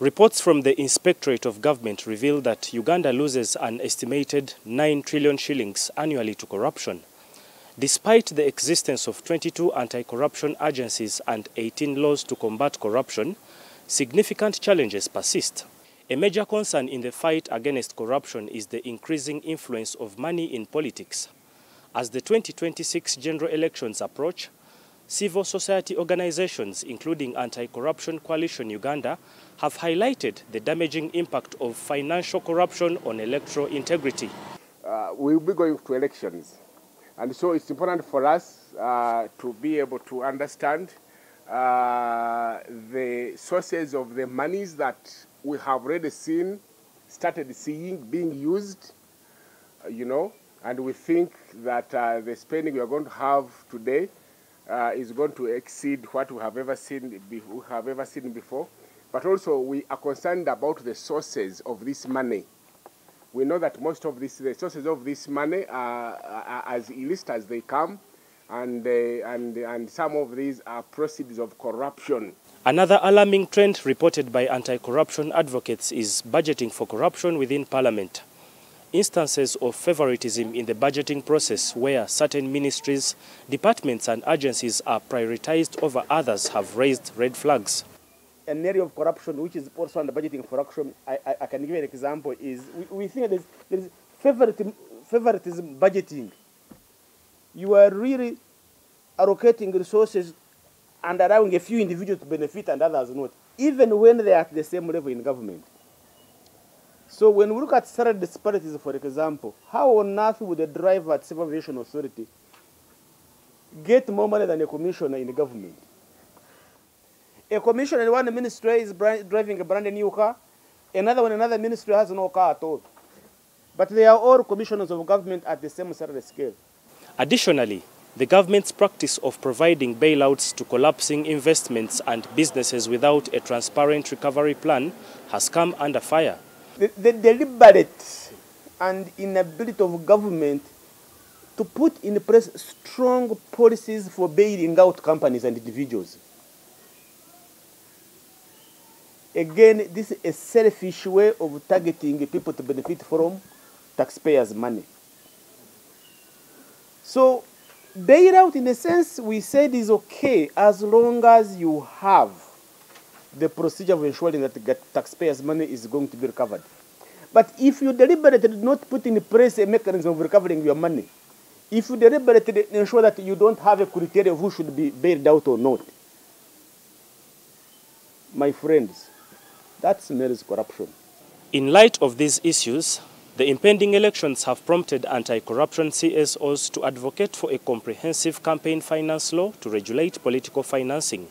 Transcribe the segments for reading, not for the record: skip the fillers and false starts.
Reports from the Inspectorate of Government reveal that Uganda loses an estimated 9 trillion shillings annually to corruption. Despite the existence of 22 anti-corruption agencies and 18 laws to combat corruption, significant challenges persist. A major concern in the fight against corruption is the increasing influence of money in politics. As the 2026 general elections approach, civil society organizations, including Anti-Corruption Coalition Uganda, have highlighted the damaging impact of financial corruption on electoral integrity. We will be going to elections, and so it's important for us to be able to understand the sources of the monies that we have already started seeing being used, and we think that the spending we are going to have today is going to exceed what we have ever seen before. But also we are concerned about the sources of this money. We know that most of the sources of this money are as illicit as they come, and some of these are proceeds of corruption. Another alarming trend reported by anti-corruption advocates is budgeting for corruption within Parliament. Instances of favoritism in the budgeting process where certain ministries, departments and agencies are prioritized over others have raised red flags. An area of corruption which is also under budgeting for corruption, I can give you an example, is we think there is favoritism budgeting. You are really allocating resources and allowing a few individuals to benefit and others not, even when they are at the same level in government. So when we look at salary disparities, for example, how on earth would a driver at Civil Aviation Authority get more money than a commissioner in the government? A commissioner in one ministry is driving a brand new car, another ministry has no car at all. But they are all commissioners of government at the same salary scale. Additionally, the government's practice of providing bailouts to collapsing investments and businesses without a transparent recovery plan has come under fire. The deliberate and inability of government to put in place strong policies for bailing out companies and individuals. Again, this is a selfish way of targeting people to benefit from taxpayers' money. So, bailout, in a sense, we said is okay as long as you have the procedure of ensuring that the taxpayers' money is going to be recovered. But if you deliberately did not put in place a mechanism of recovering your money, if you deliberately ensure that you don't have a criteria of who should be bailed out or not, my friends, that smells corruption. In light of these issues, the impending elections have prompted anti-corruption CSOs to advocate for a comprehensive campaign finance law to regulate political financing.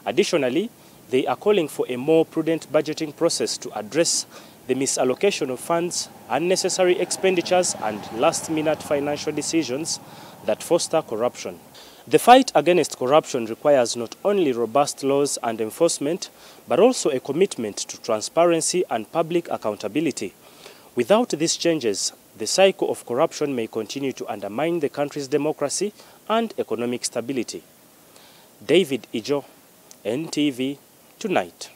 Additionally, they are calling for a more prudent budgeting process to address the misallocation of funds, unnecessary expenditures, and last-minute financial decisions that foster corruption. The fight against corruption requires not only robust laws and enforcement, but also a commitment to transparency and public accountability. Without these changes, the cycle of corruption may continue to undermine the country's democracy and economic stability. David Ijo, NTV Tonight.